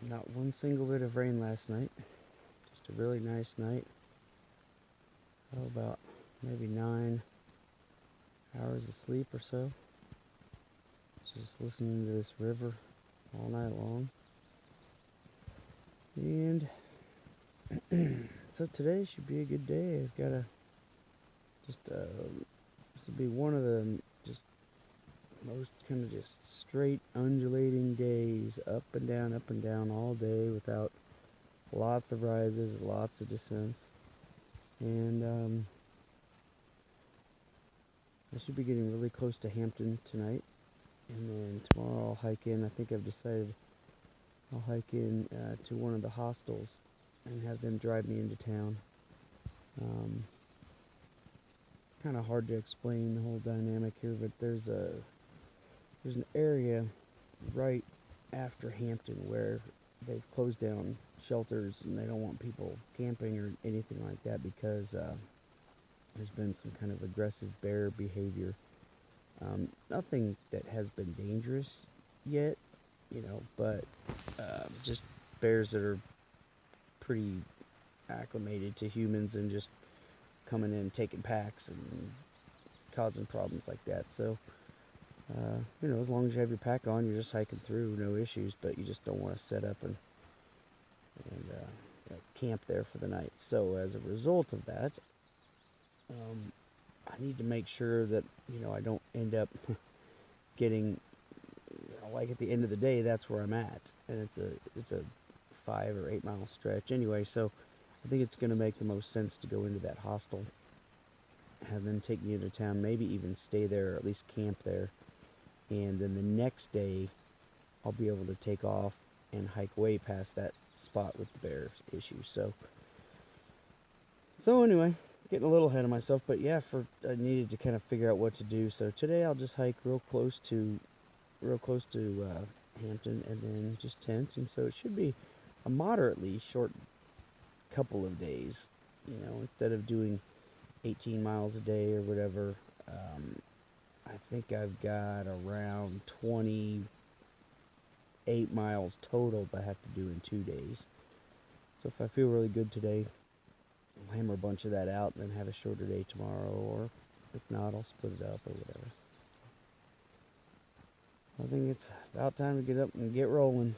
Not one single bit of rain last night. Just a really nice night. Oh, about maybe 9 hours of sleep or so. Just listening to this river all night long. And so today should be a good day. I've got this will be one of the just most kind of just straight undulating days, up and down all day without lots of rises, lots of descents. And I should be getting really close to Hampton tonight. And then tomorrow I'll hike in. I think I've decided I'll hike in to one of the hostels and have them drive me into town. Kind of hard to explain the whole dynamic here, but there's an area right after Hampton where they've closed down shelters and they don't want people camping or anything like that because there's been some kind of aggressive bear behavior. Nothing that has been dangerous yet, but just bears that are pretty acclimated to humans and just coming in, taking packs and causing problems like that. So, as long as you have your pack on, you're just hiking through, no issues, but you just don't want to set up and camp there for the night. So as a result of that, I need to make sure that, I don't end up getting, like at the end of the day, that's where I'm at. And it's a 5 or 8 mile stretch anyway, so I think it's going to make the most sense to go into that hostel, have them take me into town, maybe even stay there or at least camp there. And then the next day, I'll be able to take off and hike way past that spot with the bear issue. So anyway, getting a little ahead of myself, but yeah, I needed to kind of figure out what to do. So today I'll just hike real close to Hampton and then just tent, and so it should be a moderately short couple of days. Instead of doing 18 miles a day or whatever, I think I've got around 28 miles total that I have to do in 2 days. So if I feel really good today, I'll hammer a bunch of that out and then have a shorter day tomorrow, or if not, I'll split it up or whatever. I think it's about time to get up and get rolling.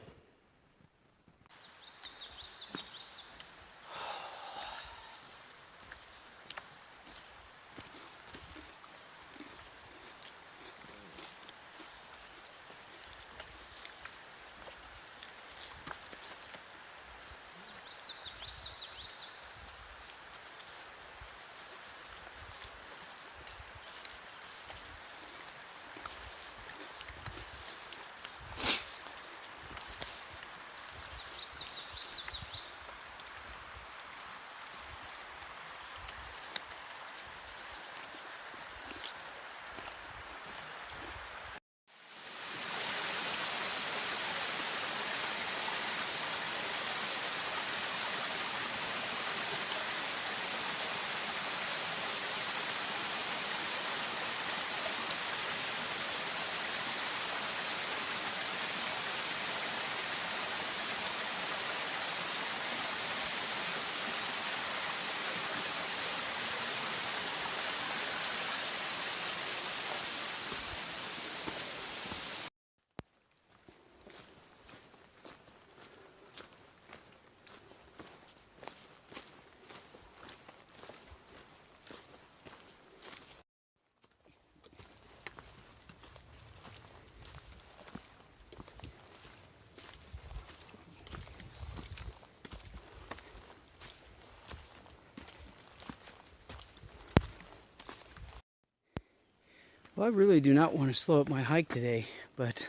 Well, I really do not want to slow up my hike today, but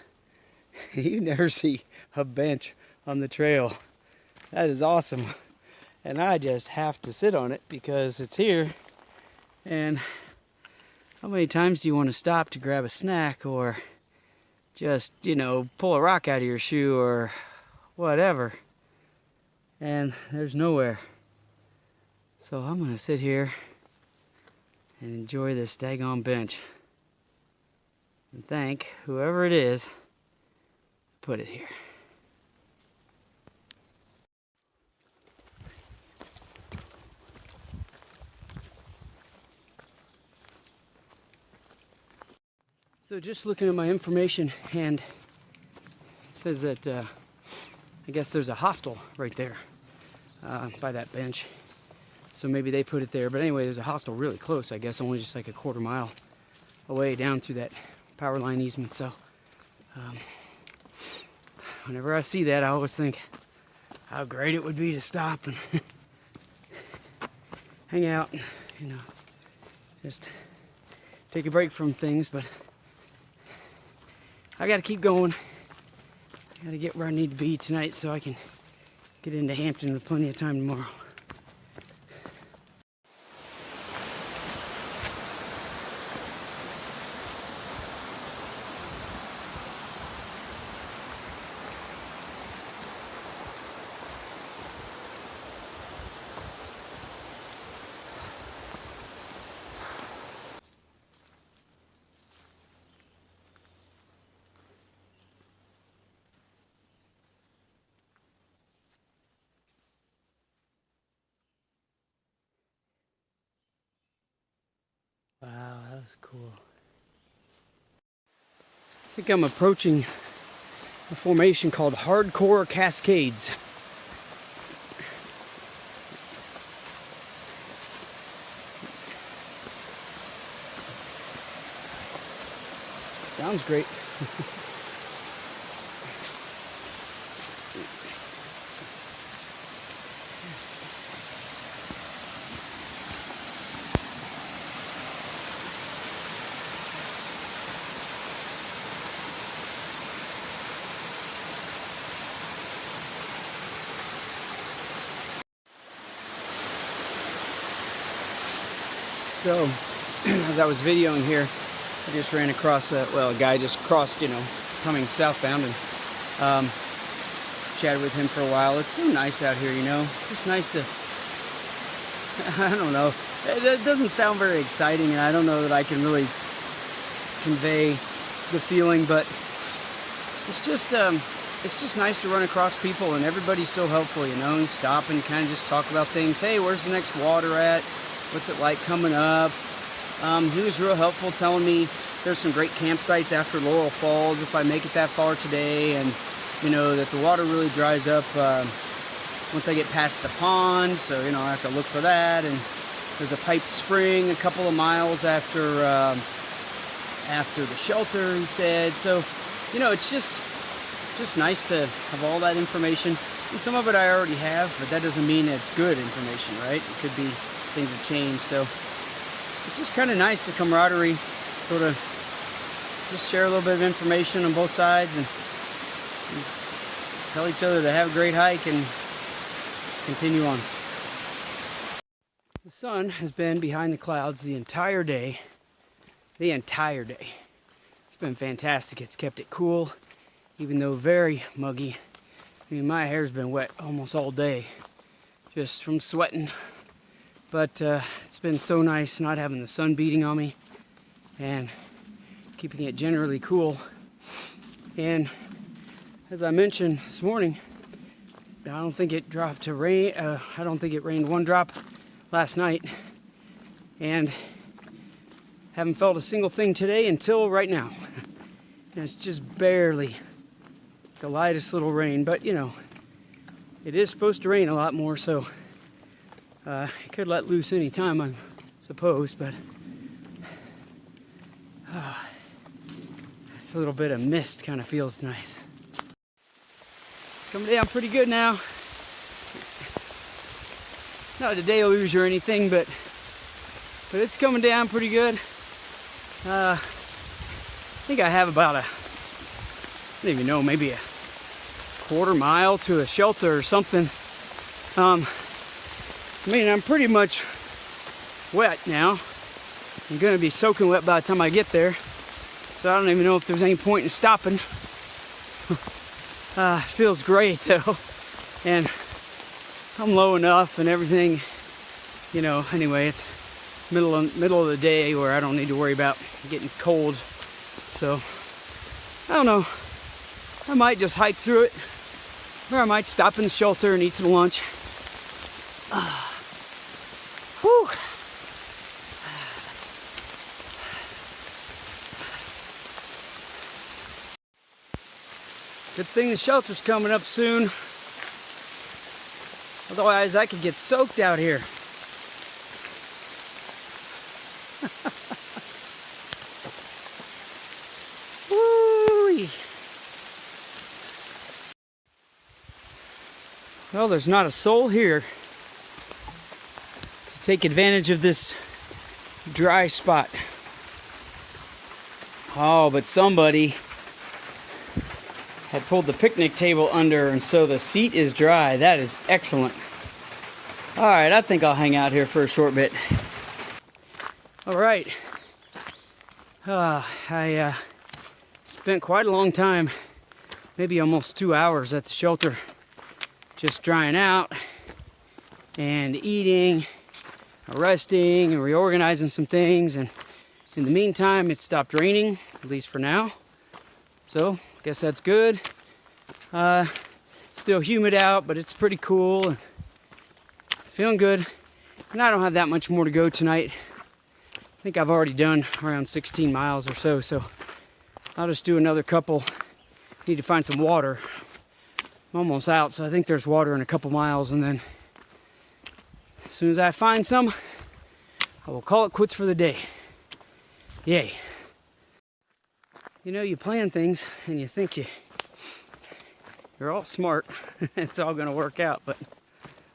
you never see a bench on the trail. That is awesome. And I just have to sit on it because it's here. And how many times do you want to stop to grab a snack or just, pull a rock out of your shoe or whatever? And there's nowhere. So I'm going to sit here and enjoy this daggone bench. And thank whoever it is put it here. So just looking at my information, and it says that I guess there's a hostel right there by that bench. So maybe they put it there. But anyway, there's a hostel really close, I guess, only just like a quarter mile away down through that power line easement. So whenever I see that, I always think how great it would be to stop and hang out and, you know, just take a break from things. But I got to keep going. I got to get where I need to be tonight so I can get into Hampton with plenty of time tomorrow. Wow, that was cool. I think I'm approaching a formation called Hardcore Cascades. Sounds great. So, as I was videoing here, I just ran across, a guy just crossed, coming southbound, and chatted with him for a while. It's so nice out here, It's just nice to, I don't know, it doesn't sound very exciting, and I don't know that I can really convey the feeling, but it's just nice to run across people, and everybody's so helpful, and stop and kind of just talk about things. Hey, where's the next water at? What's it like coming up? He was real helpful, telling me there's some great campsites after Laurel Falls if I make it that far today, and that the water really dries up once I get past the pond, so I have to look for that. And there's a piped spring a couple of miles after the shelter, he said. So it's just nice to have all that information, and some of it I already have, but that doesn't mean it's good information, right? It could be things have changed, so it's just kind of nice, the camaraderie, sort of just share a little bit of information on both sides, and tell each other to have a great hike and continue on. The sun has been behind the clouds the entire day. It's been fantastic. It's kept it cool, even though very muggy. My hair's been wet almost all day, just from sweating. But it's been so nice not having the sun beating on me and keeping it generally cool. And as I mentioned this morning, I don't think it dropped to rain. I don't think it rained one drop last night, and haven't felt a single thing today until right now. And it's just barely the lightest little rain, but it is supposed to rain a lot more, so it could let loose any time, I suppose, but it's a little bit of mist, kind of feels nice. It's coming down pretty good now. Not a deluge or anything, but it's coming down pretty good. I think I have about I don't even know, maybe a quarter mile to a shelter or something. I'm pretty much wet now. I'm going to be soaking wet by the time I get there. So I don't even know if there's any point in stopping. It feels great though. And I'm low enough and everything, anyway, it's middle of the day where I don't need to worry about getting cold. So, I don't know. I might just hike through it, or I might stop in the shelter and eat some lunch. Good thing the shelter's coming up soon. Otherwise, I could get soaked out here. Woo-wee. Well, there's not a soul here to take advantage of this dry spot. Oh, but somebody had pulled the picnic table under, and so the seat is dry. That is excellent. All right, I think I'll hang out here for a short bit. All right. I spent quite a long time, maybe almost 2 hours at the shelter, just drying out and eating, resting, and reorganizing some things. And in the meantime, it stopped raining, at least for now. So, I guess that's good. Still humid out, but it's pretty cool. And feeling good. And I don't have that much more to go tonight. I think I've already done around 16 miles or so, so I'll just do another couple. Need to find some water. I'm almost out, so I think there's water in a couple miles, and then as soon as I find some, I will call it quits for the day. Yay. You know, you plan things and you think you're all smart. It's all gonna work out, but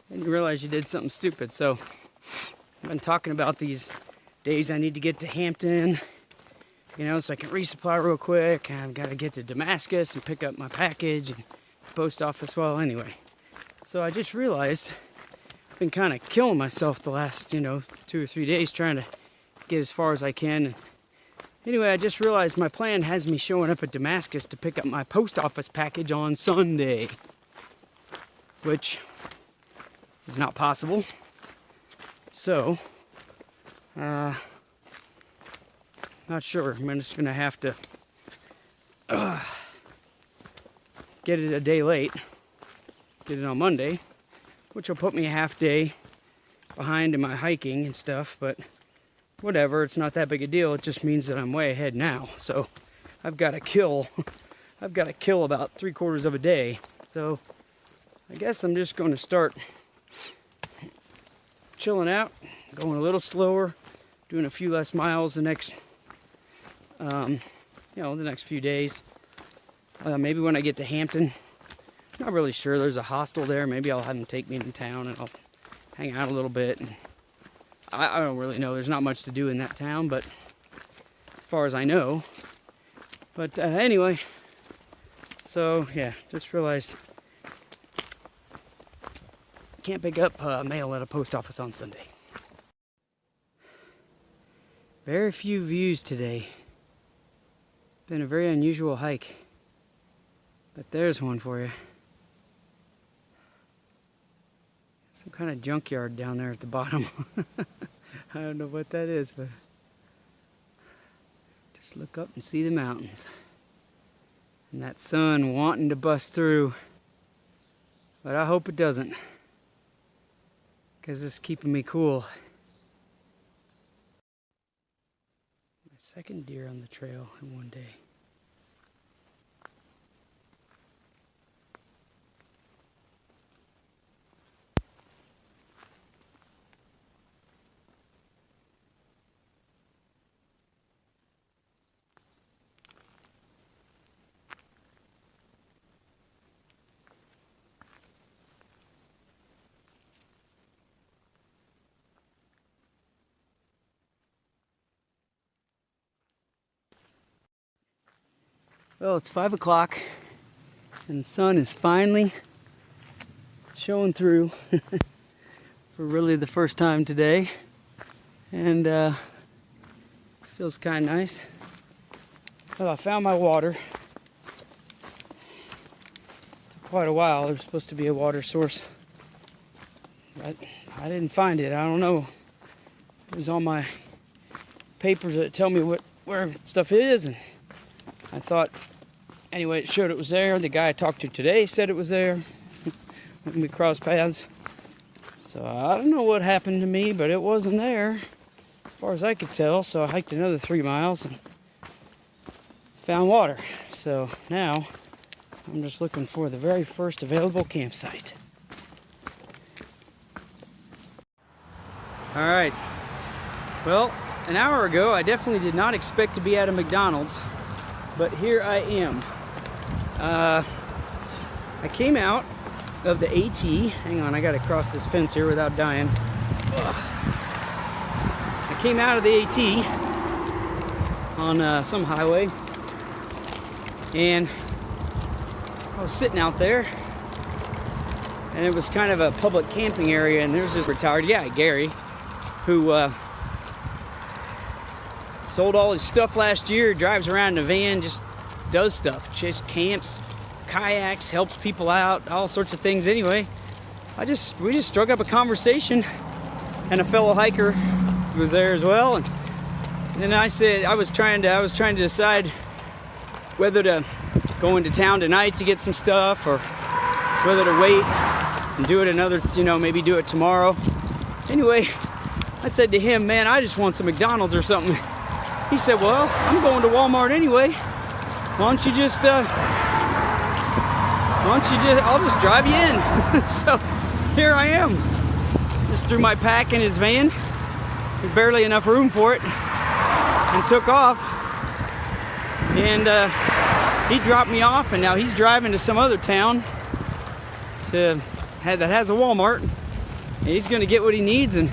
then you realize you did something stupid. So I've been talking about these days I need to get to Hampton, you know, so I can resupply real quick. I've got to get to Damascus and pick up my package and the post office. Well, anyway, so I just realized I've been kind of killing myself the last, 2 or 3 days trying to get as far as I can. Anyway, I just realized my plan has me showing up at Damascus to pick up my post office package on Sunday, which is not possible. So, not sure. I'm just gonna have to get it a day late, get it on Monday, which will put me a half day behind in my hiking and stuff, but whatever, it's not that big a deal. It just means that I'm way ahead now. So I've got to kill about 3/4 of a day. So I guess I'm just going to start chilling out, going a little slower, doing a few less miles the next, the next few days. Maybe when I get to Hampton, not really sure. There's a hostel there. Maybe I'll have them take me into town and I'll hang out a little bit. And I don't really know. There's not much to do in that town, but as far as I know. But anyway, so yeah, just realized can't pick up mail at a post office on Sunday. Very few views today. Been a very unusual hike. But there's one for you. Some kind of junkyard down there at the bottom. I don't know what that is, but just look up and see the mountains. And that sun wanting to bust through. But I hope it doesn't, because it's keeping me cool. My second deer on the trail in one day. Well, it's 5 o'clock and the sun is finally showing through for really the first time today, and feels kind of nice. Well, I found my water. Took quite a while. There's supposed to be a water source, but I didn't find it. I don't know. It was on my papers that tell me where stuff is, and I thought, anyway, it showed it was there. The guy I talked to today said it was there when we crossed paths. So I don't know what happened to me, but it wasn't there as far as I could tell. So I hiked another 3 miles and found water. So now I'm just looking for the very first available campsite. All right. Well, an hour ago, I definitely did not expect to be at a McDonald's, but here I am. I came out of the AT. Hang on, I gotta cross this fence here without dying. Ugh. I came out of the AT on some highway, and I was sitting out there, and it was kind of a public camping area, and there's this retired guy, Gary, who sold all his stuff last year, drives around in a van, just does stuff, just camps, kayaks, helps people out, all sorts of things. Anyway, we just struck up a conversation, and a fellow hiker was there as well. And then I said I was trying to decide whether to go into town tonight to get some stuff, or whether to wait and do it another, maybe do it tomorrow. Anyway, I said to him, man, I just want some McDonald's or something. He said, well, I'm going to Walmart anyway. Why don't you just, I'll just drive you in. So here I am. Just threw my pack in his van. There's barely enough room for it. And took off. And he dropped me off, and now he's driving to some other town that has a Walmart. And he's gonna get what he needs, and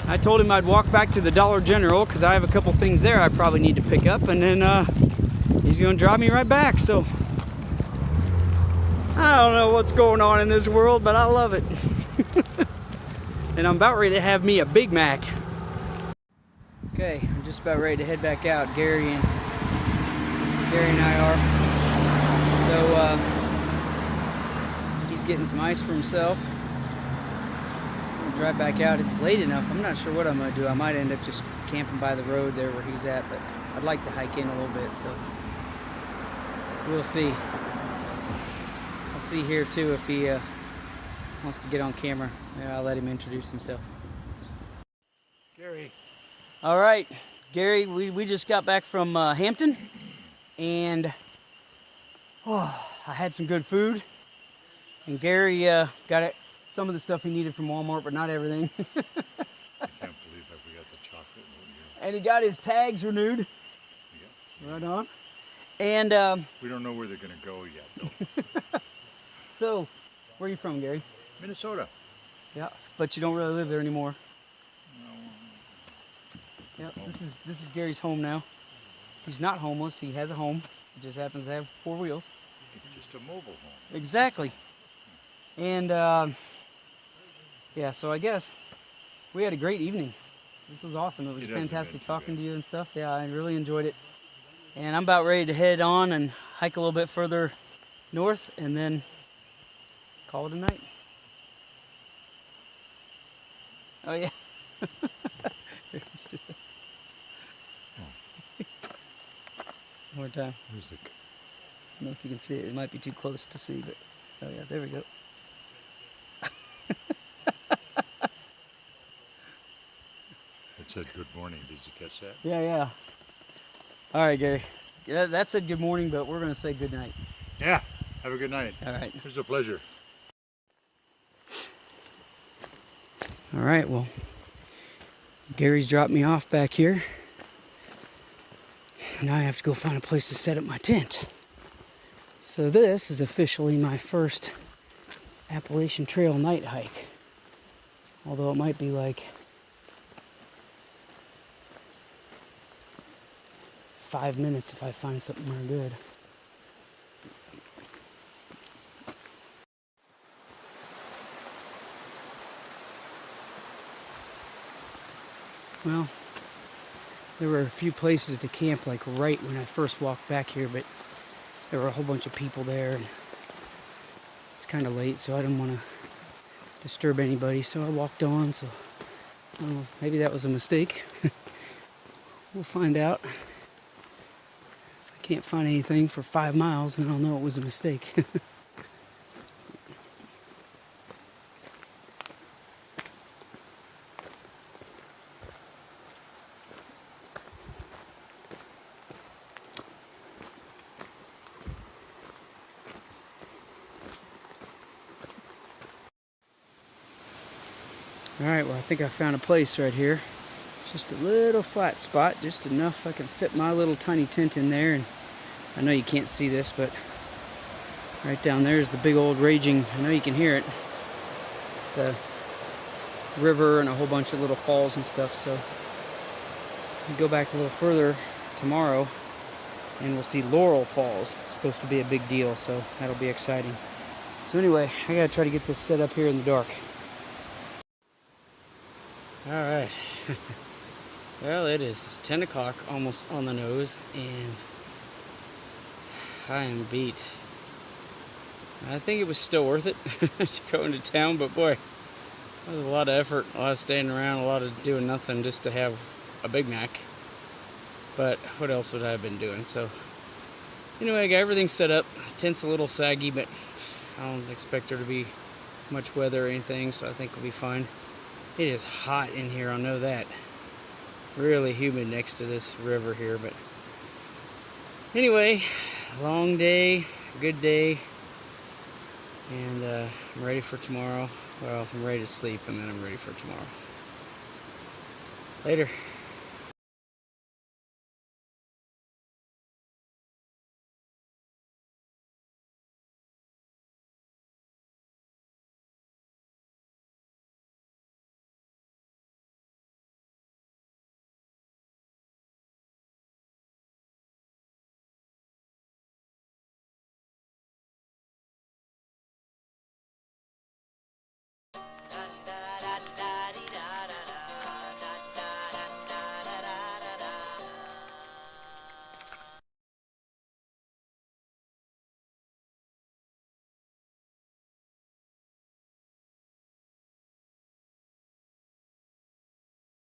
I told him I'd walk back to the Dollar General because I have a couple things there I probably need to pick up, and then he's gonna drive me right back. So I don't know what's going on in this world, but I love it. And I'm about ready to have me a Big Mac. Okay, I'm just about ready to head back out. Gary and I are. So he's getting some ice for himself. Drive back out. It's late enough. I'm not sure what I'm going to do. I might end up just camping by the road there where he's at, but I'd like to hike in a little bit, so we'll see. I'll see here too if he wants to get on camera. Maybe I'll let him introduce himself. Gary. All right, Gary, we just got back from Hampton, and I had some good food, and Gary got some of the stuff he needed from Walmart, but not everything. I can't believe I forgot the chocolate. And he got his tags renewed. Yeah. Right on. And we don't know where they're going to go yet, though. So, where are you from, Gary? Minnesota. Yeah, but you don't really live there anymore. No. Yeah, this is Gary's home now. He's not homeless. He has a home. He just happens to have 4 wheels. It's just a mobile home. Exactly. And yeah, so I guess we had a great evening. This was awesome. It was fantastic talking to you and stuff. Yeah, I really enjoyed it. And I'm about ready to head on and hike a little bit further north and then call it a night. Oh, yeah. Let's do that. One more time. Music. I don't know if you can see it. It might be too close to see, but oh, yeah, there we go. It said good morning. Did you catch that? Yeah, yeah. All right, Gary. Yeah, that said good morning, but we're going to say good night. Yeah. Have a good night. All right. It was a pleasure. All right, well, Gary's dropped me off back here. Now I have to go find a place to set up my tent. So this is officially my first Appalachian Trail night hike. Although it might be like 5 minutes if I find something more good. Well, there were a few places to camp like right when I first walked back here, but there were a whole bunch of people there, and it's kind of late, so I didn't want to disturb anybody, so I walked on. So maybe that was a mistake. We'll find out. If I can't find anything for 5 miles, then I'll know it was a mistake. Alright, well I think I found a place right here. Just a little flat spot, just enough I can fit my little tiny tent in there. And I know you can't see this, but right down there is the big old raging, I know you can hear it, the river and a whole bunch of little falls and stuff. So we go back a little further tomorrow and we'll see Laurel Falls. It's supposed to be a big deal, so that'll be exciting. So anyway, I gotta try to get this set up here in the dark. Alright. Well, it is. It's 10 o'clock, almost on the nose, and I am beat. I think it was still worth it to go into town, but boy, that was a lot of effort, a lot of standing around, a lot of doing nothing just to have a Big Mac. But what else would I have been doing? So anyway, I got everything set up. Tent's a little saggy, but I don't expect there to be much weather or anything, so I think we'll be fine. It is hot in here, I know that. Really humid next to this river here, but anyway, long day, good day, and I'm ready for tomorrow. Well, I'm ready to sleep, and then I'm ready for tomorrow. Later.